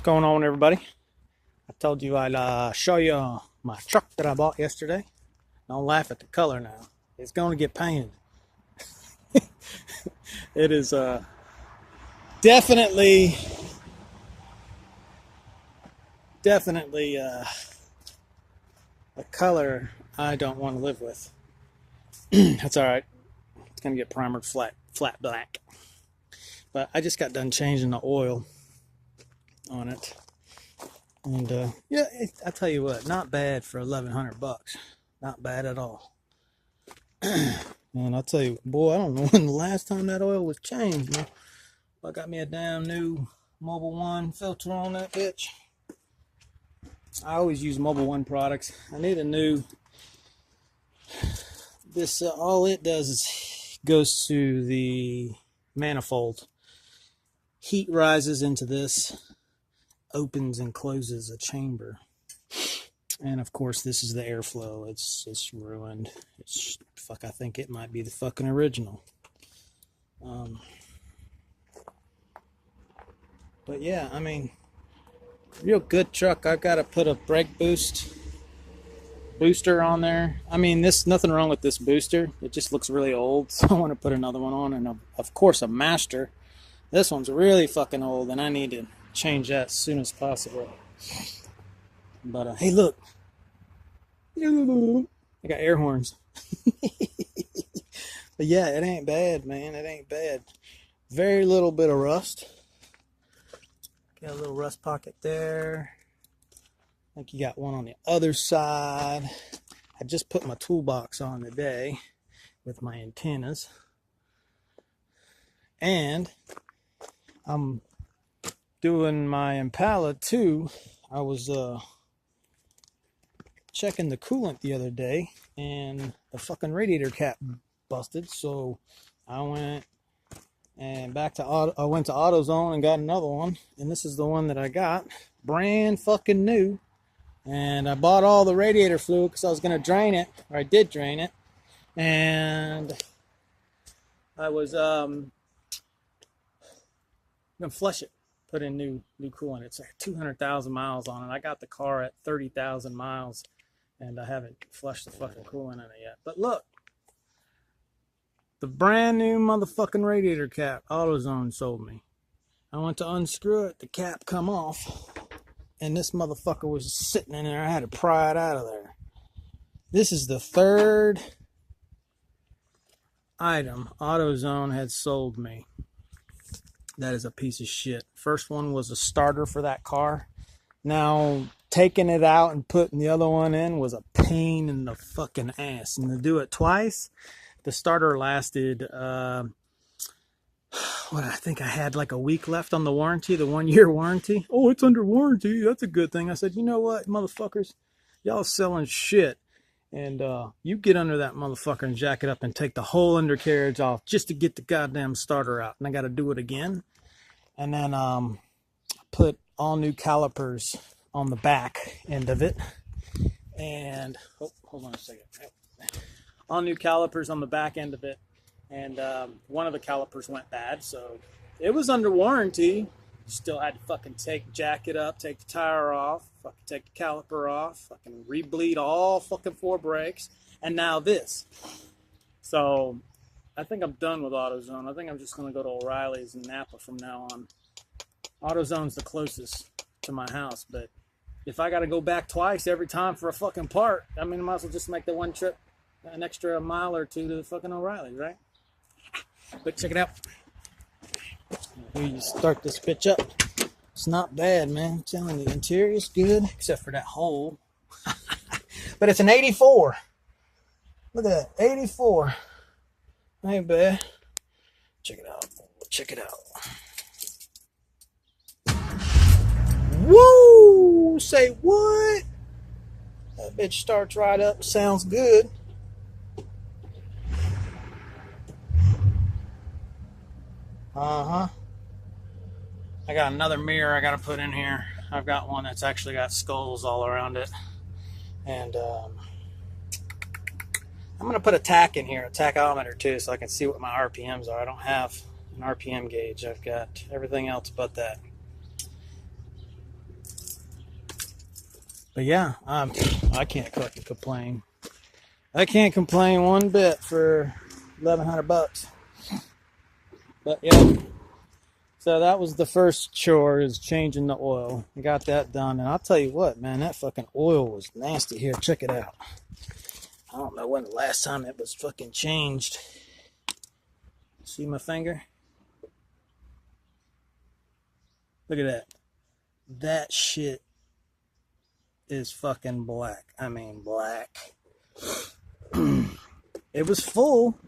What's going on, everybody? I told you I'd show you my truck that I bought yesterday. Don't laugh at the color now. It's going to get painted. It is definitely a color I don't want to live with. That's all right. It's going to get primered flat black. But I just got done changing the oil on it. And yeah, I tell you what, not bad for $1,100. Not bad at all. And I'll tell you, boy, I don't know when the last time that oil was changed, man. I got me a damn new Mobil 1 filter on that bitch. I always use Mobil 1 products. I need a new. This all it does is goes to the manifold. Heat rises into this, opens and closes a chamber. And of course, this is the airflow. It's ruined. It's fuck. I think it might be the fucking original. But yeah, I mean, real good truck. I've got to put a brake booster on there. I mean, nothing wrong with this booster. It just looks really old, so I want to put another one on. And of course, a master. This one's really fucking old, and I need to change that as soon as possible. But hey, look. I got air horns. But yeah, it ain't bad, man. It ain't bad. Very little bit of rust. Got a little rust pocket there. I think you got one on the other side. I just put my toolbox on today with my antennas. And I'm doing my Impala too. I was checking the coolant the other day, and the fucking radiator cap busted. So I went to AutoZone and got another one, and this is the one that I got, brand fucking new. And I bought all the radiator fluid because I was gonna drain it, or I did drain it, and I was gonna flush it. Put in new coolant. It's like 200,000 miles on it. I got the car at 30,000 miles, and I haven't flushed the fucking coolant in it yet. But look, the brand new motherfucking radiator cap AutoZone sold me. I went to unscrew it, the cap come off, and this motherfucker was sitting in there. I had to pry it out of there. This is the third item AutoZone had sold me. That is a piece of shit. First one was a starter for that car. Now, taking it out and putting the other one in was a pain in the fucking ass. And to do it twice, the starter lasted, I think I had like a week left on the warranty, the 1 year warranty. Oh, it's under warranty. That's a good thing. I said, you know what, motherfuckers? Y'all selling shit. And you get under that motherfucker and jack it up and take the whole undercarriage off just to get the goddamn starter out. And I got to do it again. And then put all new calipers on the back end of it. And, hold on a second. All new calipers on the back end of it. And one of the calipers went bad. So it was under warranty. Still had to fucking jack it up, take the tire off, fucking take the caliper off, fucking rebleed all fucking 4 brakes, and now this. So I think I'm done with AutoZone. I think I'm just gonna go to O'Reilly's in Napa from now on. AutoZone's the closest to my house, but if I gotta go back twice every time for a fucking part, I mean, I might as well just make the one trip an extra mile or two to the fucking O'Reilly's, right? But check it out. Here you start this bitch up. It's not bad, man. I'm telling you, the interior's good, except for that hole. But it's an 84. Look at that, 84. Ain't bad. Check it out. Check it out. Woo! Say what? That bitch starts right up. Sounds good. Uh-huh. I got another mirror I got to put in here. I've got one that's actually got skulls all around it. And I'm going to put a tack in here, a tachometer too, so I can see what my RPMs are. I don't have an RPM gauge. I've got everything else but that. But yeah, I can't fucking complain. I can't complain one bit for $1,100. But yeah, so that was the first chore, is changing the oil. I got that done, and I'll tell you what, man, that fucking oil was nasty. Here, check it out. I don't know when the last time it was fucking changed. See my finger? Look at that. That shit is fucking black. I mean, black. It was full.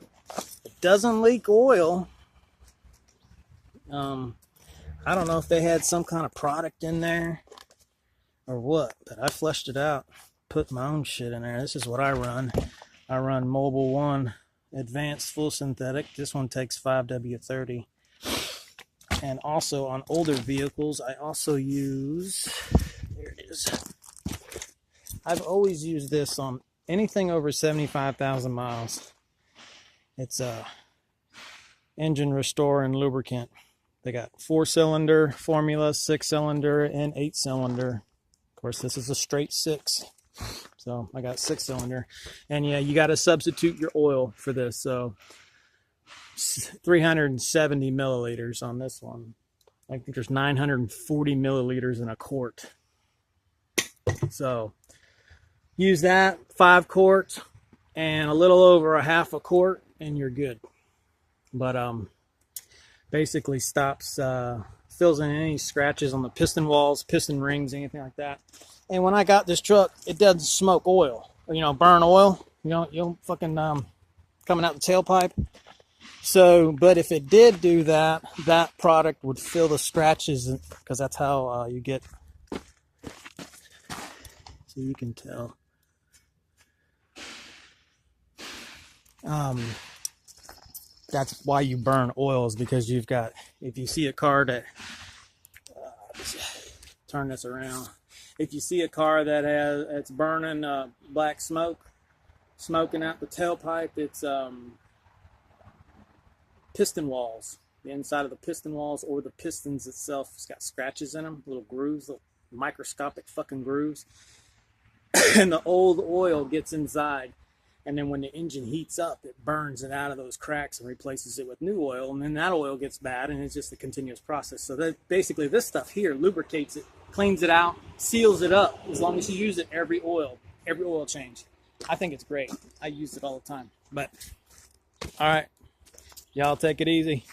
It doesn't leak oil. I don't know if they had some kind of product in there or what, but I flushed it out, put my own shit in there. This is what I run. I run Mobile One Advanced Full Synthetic. This one takes 5W30. And also on older vehicles, I also use, there it is. I've always used this on anything over 75,000 miles. It's a engine restore and lubricant. They got 4-cylinder formula, 6-cylinder, and 8-cylinder. Of course, this is a straight 6. So I got 6-cylinder. And yeah, you got to substitute your oil for this. So 370 milliliters on this one. I think there's 940 milliliters in a quart. So use that, 5 quarts, and a little over a half a quart, and you're good. But basically stops, fills in any scratches on the piston walls, piston rings, anything like that. And when I got this truck, it doesn't smoke oil, or, burn oil. You don't fucking coming out the tailpipe. So, but if it did do that, that product would fill the scratches, because that's how you get. So you can tell. That's why you burn oil, is because you've got, if you see a car that, turn this around. If you see a car that it's burning black smoke, smoking out the tailpipe, it's piston walls. The inside of the piston walls, or the pistons itself, it's got scratches in them, little grooves, little microscopic fucking grooves. And the old oil gets inside. And then when the engine heats up, it burns it out of those cracks and replaces it with new oil. And then that oil gets bad, and it's just a continuous process. So that basically this stuff here lubricates it, cleans it out, seals it up, as long as you use it every oil change. I think it's great. I use it all the time. But all right, y'all take it easy.